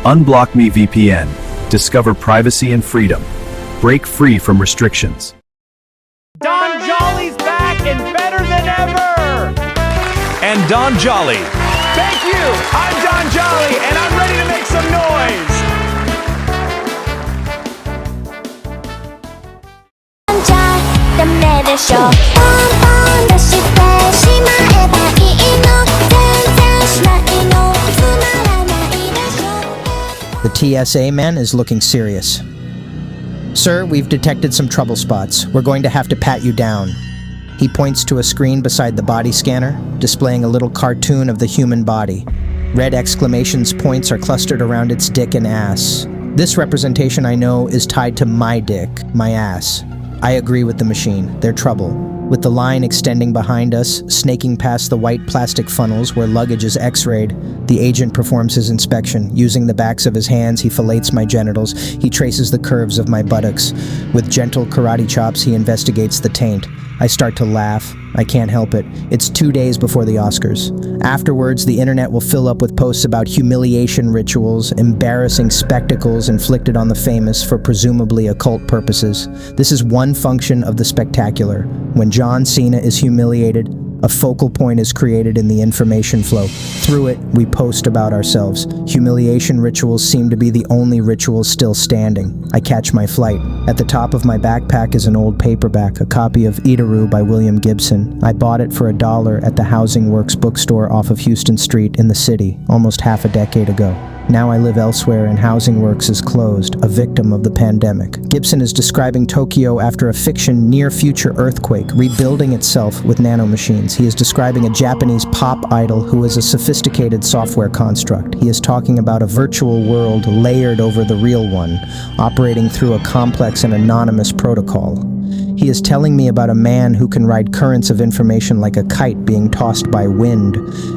Unblock Me VPN. Discover privacy and freedom. Break free from restrictions. Don Jolly's back and better than ever! And Don Jolly. Thank you! I'm Don Jolly, and I'm ready to make some noise! The TSA man is looking serious. Sir, we've detected some trouble spots. We're going to have to pat you down. He points to a screen beside the body scanner, displaying a little cartoon of the human body. Red exclamation points are clustered around its dick and ass. This representation, I know, is tied to my dick, my ass. I agree with the machine. They're trouble. With the line extending behind us, snaking past the white plastic funnels where luggage is x-rayed, the agent performs his inspection. Using the backs of his hands, he fillets my genitals. He traces the curves of my buttocks. With gentle karate chops, he investigates the taint. I start to laugh. I can't help it. It's 2 days before the Oscars. Afterwards, the internet will fill up with posts about humiliation rituals, embarrassing spectacles inflicted on the famous for presumably occult purposes. This is one function of the spectacular. When John Cena is humiliated, a focal point is created in the information flow. Through it, we post about ourselves. Humiliation rituals seem to be the only rituals still standing. I catch my flight. At the top of my backpack is an old paperback, a copy of Idaru by William Gibson. I bought it for $1 at the Housing Works bookstore off of Houston Street in the city, almost half a decade ago. Now I live elsewhere and Housing Works is closed, a victim of the pandemic. Gibson is describing Tokyo after a fiction near-future earthquake, rebuilding itself with nanomachines. He is describing a Japanese pop idol who is a sophisticated software construct. He is talking about a virtual world layered over the real one, operating through a complex and anonymous protocol. He is telling me about a man who can ride currents of information like a kite being tossed by wind,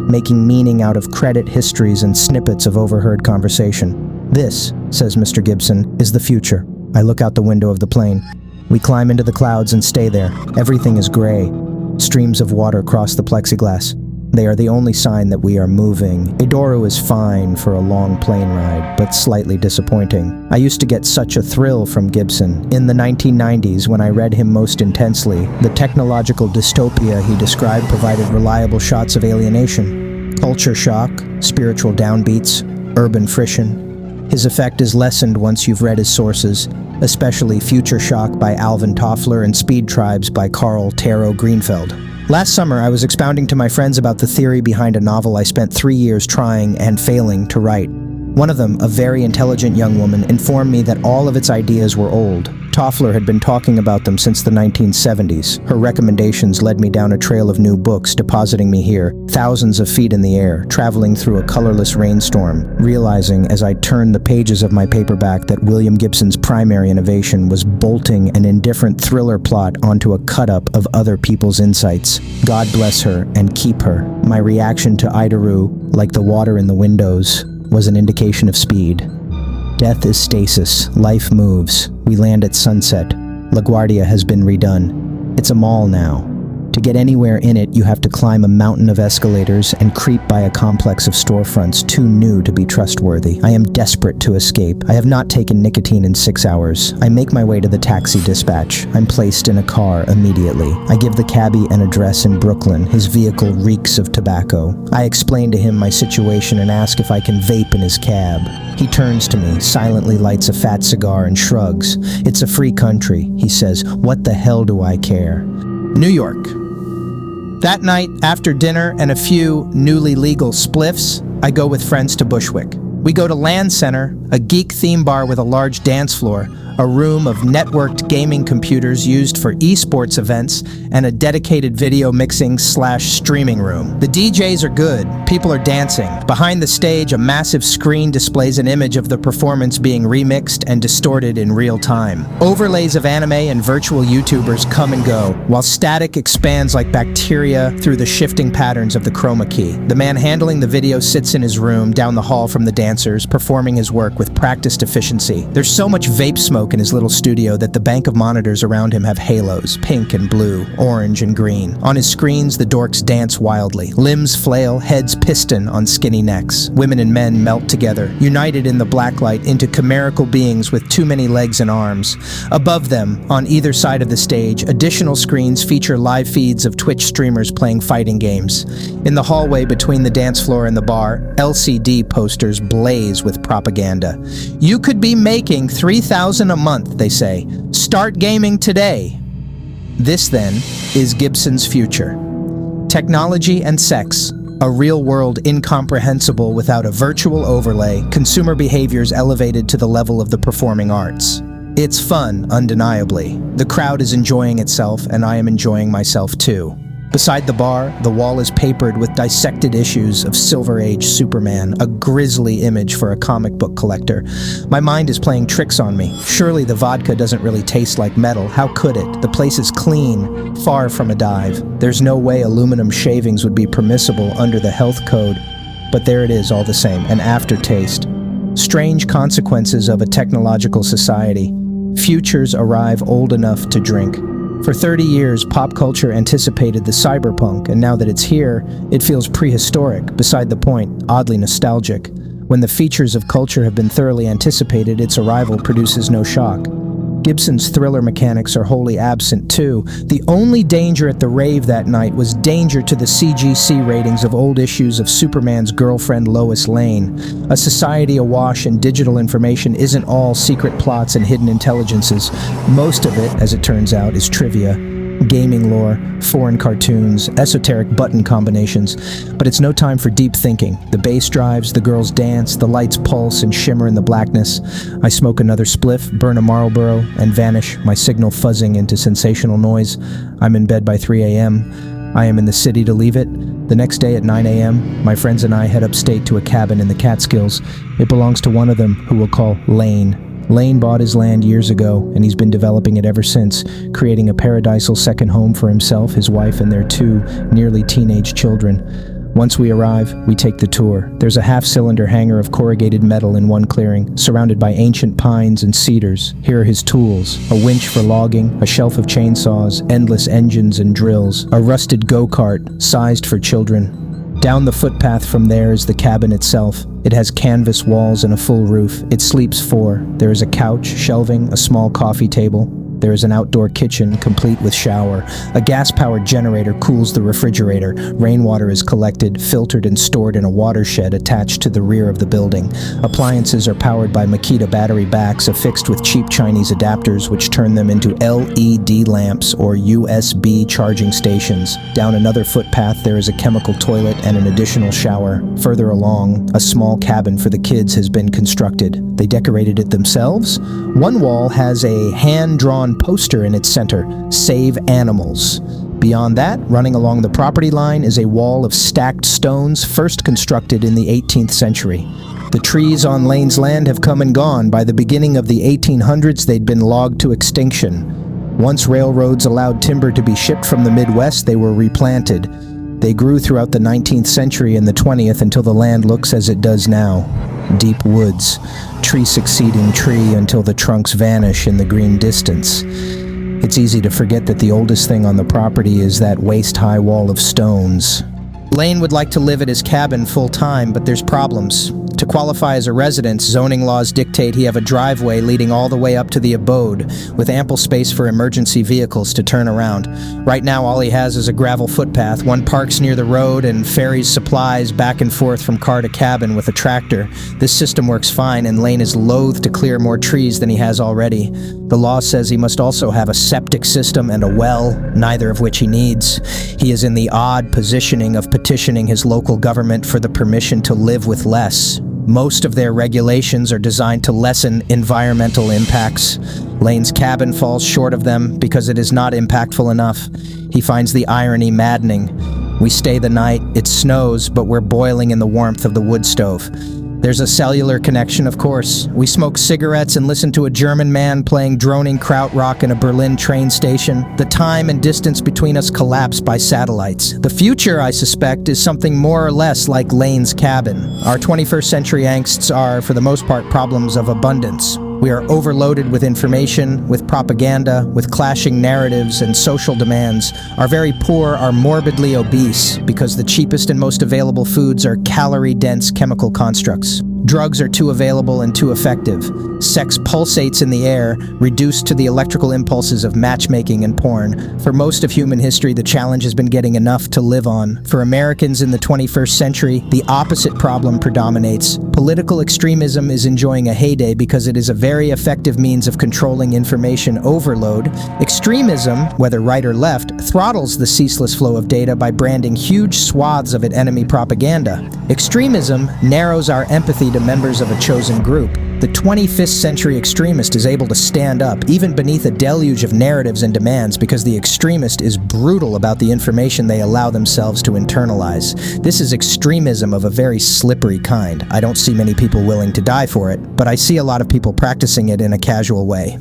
making meaning out of credit histories and snippets of overheard conversation. This, says Mr. Gibson, is the future. I look out the window of the plane. We climb into the clouds and stay there. Everything is gray. Streams of water cross the plexiglass. They are the only sign that we are moving. Idaru is fine for a long plane ride, but slightly disappointing. I used to get such a thrill from Gibson. In the 1990s, when I read him most intensely, the technological dystopia he described provided reliable shots of alienation. Culture shock, spiritual downbeats, urban friction. His effect is lessened once you've read his sources, especially Future Shock by Alvin Toffler and Speed Tribes by Carl Taro Greenfeld. Last summer, I was expounding to my friends about the theory behind a novel I spent 3 years trying and failing to write. One of them, a very intelligent young woman, informed me that all of its ideas were old. Toffler had been talking about them since the 1970s. Her recommendations led me down a trail of new books, depositing me here, thousands of feet in the air, traveling through a colorless rainstorm, realizing as I turned the pages of my paperback that William Gibson's primary innovation was bolting an indifferent thriller plot onto a cut-up of other people's insights. God bless her and keep her. My reaction to Idaru, like the water in the windows, was an indication of speed. Death is stasis. Life moves. We land at sunset. LaGuardia has been redone. It's a mall now. To get anywhere in it, you have to climb a mountain of escalators and creep by a complex of storefronts too new to be trustworthy. I am desperate to escape. I have not taken nicotine in 6 hours. I make my way to the taxi dispatch. I'm placed in a car immediately. I give the cabbie an address in Brooklyn. His vehicle reeks of tobacco. I explain to him my situation and ask if I can vape in his cab. He turns to me, silently lights a fat cigar and shrugs. It's a free country, he says. What the hell do I care? New York. That night, after dinner and a few newly legal spliffs, I go with friends to Bushwick. We go to Land Center, a geek theme bar with a large dance floor, a room of networked gaming computers used for esports events, and a dedicated video mixing/streaming room. The DJs are good. People are dancing. Behind the stage, a massive screen displays an image of the performance being remixed and distorted in real time. Overlays of anime and virtual YouTubers come and go, while static expands like bacteria through the shifting patterns of the chroma key. The man handling the video sits in his room down the hall from the dance dancers, performing his work with practiced efficiency. There's so much vape smoke in his little studio that the bank of monitors around him have halos, pink and blue, orange and green. On his screens, the dorks dance wildly. Limbs flail, heads piston on skinny necks. Women and men melt together, united in the blacklight into chimerical beings with too many legs and arms. Above them, on either side of the stage, additional screens feature live feeds of Twitch streamers playing fighting games. In the hallway between the dance floor and the bar, LCD posters blaze with propaganda. You could be making $3,000 a month, they say. Start gaming today. This, then, is Gibson's future. Technology and sex, a real world incomprehensible without a virtual overlay, consumer behaviors elevated to the level of the performing arts. It's fun, undeniably. The crowd is enjoying itself, and I am enjoying myself too. Beside the bar, the wall is papered with dissected issues of Silver Age Superman, a grisly image for a comic book collector. My mind is playing tricks on me. Surely the vodka doesn't really taste like metal. How could it? The place is clean, far from a dive. There's no way aluminum shavings would be permissible under the health code. But there it is all the same, an aftertaste. Strange consequences of a technological society. Futures arrive old enough to drink. For 30 years, pop culture anticipated the cyberpunk, and now that it's here, it feels prehistoric, beside the point, oddly nostalgic. When the features of culture have been thoroughly anticipated, its arrival produces no shock. Gibson's thriller mechanics are wholly absent, too. The only danger at the rave that night was danger to the CGC ratings of old issues of Superman's girlfriend Lois Lane. A society awash in digital information isn't all secret plots and hidden intelligences. Most of it, as it turns out, is trivia. Gaming lore, foreign cartoons, esoteric button combinations. But it's no time for deep thinking. The bass drives, the girls dance, the lights pulse and shimmer in the blackness. I smoke another spliff, burn a Marlboro, and vanish, my signal fuzzing into sensational noise. I'm in bed by 3 a.m. I am in the city to leave it. The next day at 9 a.m., my friends and I head upstate to a cabin in the Catskills. It belongs to one of them, who we'll call Lane. Lane bought his land years ago, and he's been developing it ever since, creating a paradisal second home for himself, his wife, and their 2 nearly teenage children. Once we arrive, we take the tour. There's a half-cylinder hangar of corrugated metal in one clearing, surrounded by ancient pines and cedars. Here are his tools: a winch for logging, a shelf of chainsaws, endless engines and drills, a rusted go-kart, sized for children. Down the footpath from there is the cabin itself. It has canvas walls and a full roof. It sleeps 4. There is a couch, shelving, a small coffee table. There is an outdoor kitchen, complete with shower. A gas-powered generator cools the refrigerator. Rainwater is collected, filtered, and stored in a watershed attached to the rear of the building. Appliances are powered by Makita battery backs affixed with cheap Chinese adapters which turn them into LED lamps or USB charging stations. Down another footpath there is a chemical toilet and an additional shower. Further along, a small cabin for the kids has been constructed. They decorated it themselves? One wall has a hand-drawn poster in its center, "Save Animals." Beyond that, running along the property line, is a wall of stacked stones first constructed in the 18th century. The trees on Lane's land have come and gone. By the beginning of the 1800s, they'd been logged to extinction. Once railroads allowed timber to be shipped from the Midwest, they were replanted. They grew throughout the 19th century and the 20th until the land looks as it does now. Deep woods, tree succeeding tree until the trunks vanish in the green distance. It's easy to forget that the oldest thing on the property is that waist-high wall of stones. Lane would like to live at his cabin full-time, but there's problems. To qualify as a residence, zoning laws dictate he have a driveway leading all the way up to the abode, with ample space for emergency vehicles to turn around. Right now, all he has is a gravel footpath. One parks near the road and ferries supplies back and forth from car to cabin with a tractor. This system works fine, and Lane is loath to clear more trees than he has already. The law says he must also have a septic system and a well, neither of which he needs. He is in the odd positioning of petitioning his local government for the permission to live with less. Most of their regulations are designed to lessen environmental impacts. Lane's cabin falls short of them because it is not impactful enough. He finds the irony maddening. We stay the night, it snows, but we're boiling in the warmth of the wood stove. There's a cellular connection, of course. We smoke cigarettes and listen to a German man playing droning krautrock in a Berlin train station. The time and distance between us collapse by satellites. The future, I suspect, is something more or less like Lane's cabin. Our 21st century angsts are, for the most part, problems of abundance. We are overloaded with information, with propaganda, with clashing narratives and social demands. Our very poor are morbidly obese because the cheapest and most available foods are calorie-dense chemical constructs. Drugs are too available and too effective. Sex pulsates in the air, reduced to the electrical impulses of matchmaking and porn. For most of human history, the challenge has been getting enough to live on. For Americans in the 21st century, the opposite problem predominates. Political extremism is enjoying a heyday because it is a very effective means of controlling information overload. Extremism, whether right or left, throttles the ceaseless flow of data by branding huge swaths of it enemy propaganda. Extremism narrows our empathy to members of a chosen group. The 25th century extremist is able to stand up, even beneath a deluge of narratives and demands, because the extremist is brutal about the information they allow themselves to internalize. This is extremism of a very slippery kind. I don't see many people willing to die for it, but I see a lot of people practicing it in a casual way.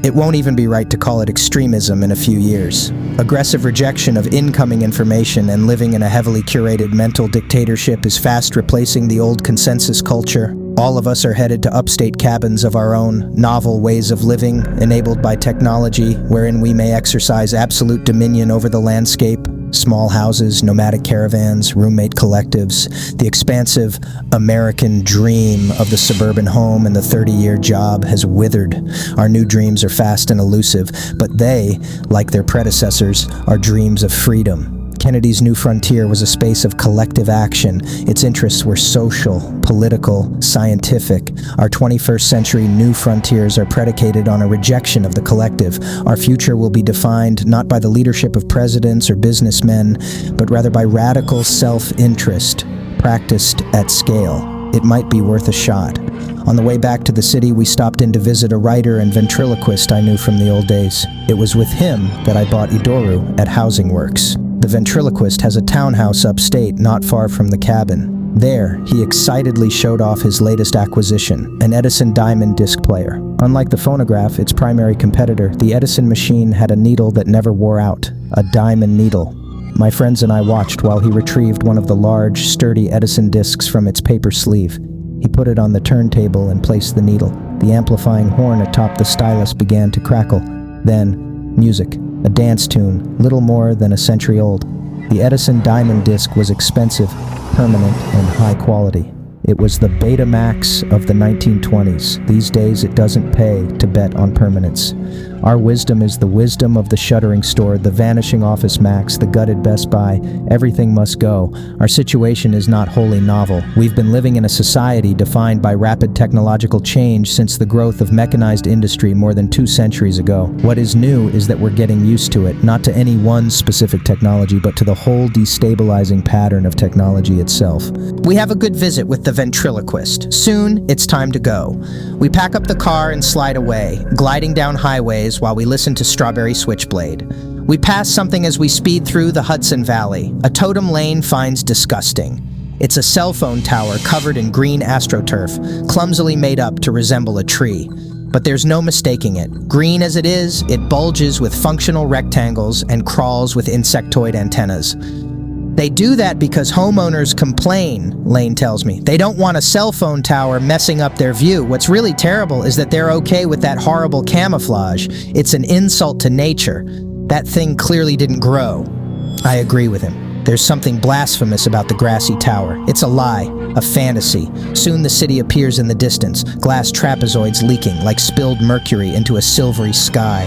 It won't even be right to call it extremism in a few years. Aggressive rejection of incoming information and living in a heavily curated mental dictatorship is fast replacing the old consensus culture. All of us are headed to upstate cabins of our own, novel ways of living, enabled by technology, wherein we may exercise absolute dominion over the landscape. Small houses, nomadic caravans, roommate collectives. The expansive American dream of the suburban home and the 30-year job has withered. Our new dreams are fast and elusive, but they, like their predecessors, are dreams of freedom. Kennedy's New Frontier was a space of collective action. Its interests were social, political, scientific. Our 21st century new frontiers are predicated on a rejection of the collective. Our future will be defined not by the leadership of presidents or businessmen, but rather by radical self-interest, practiced at scale. It might be worth a shot. On the way back to the city, we stopped in to visit a writer and ventriloquist I knew from the old days. It was with him that I bought Idoru at Housing Works. The ventriloquist has a townhouse upstate not far from the cabin. There, he excitedly showed off his latest acquisition, an Edison Diamond disc player. Unlike the phonograph, its primary competitor, the Edison machine had a needle that never wore out, a diamond needle. My friends and I watched while he retrieved one of the large, sturdy Edison discs from its paper sleeve. He put it on the turntable and placed the needle. The amplifying horn atop the stylus began to crackle. Then, music. A dance tune, little more than a century old. The Edison Diamond disc was expensive, permanent, and high quality. It was the Betamax of the 1920s. These days it doesn't pay to bet on permanence. Our wisdom is the wisdom of the shuttering store, the vanishing Office Max, the gutted Best Buy. Everything must go. Our situation is not wholly novel. We've been living in a society defined by rapid technological change since the growth of mechanized industry more than 2 centuries ago. What is new is that we're getting used to it, not to any one specific technology, but to the whole destabilizing pattern of technology itself. We have a good visit with the ventriloquist. Soon, it's time to go. We pack up the car and slide away, gliding down highways while we listen to Strawberry Switchblade. We pass something as we speed through the Hudson Valley. A totem Lane finds disgusting. It's a cell phone tower covered in green astroturf, clumsily made up to resemble a tree. But there's no mistaking it. Green as it is, it bulges with functional rectangles and crawls with insectoid antennas. They do that because homeowners complain, Lane tells me. They don't want a cell phone tower messing up their view. What's really terrible is that they're okay with that horrible camouflage. It's an insult to nature. That thing clearly didn't grow. I agree with him. There's something blasphemous about the grassy tower. It's a lie, a fantasy. Soon the city appears in the distance, glass trapezoids leaking like spilled mercury into a silvery sky.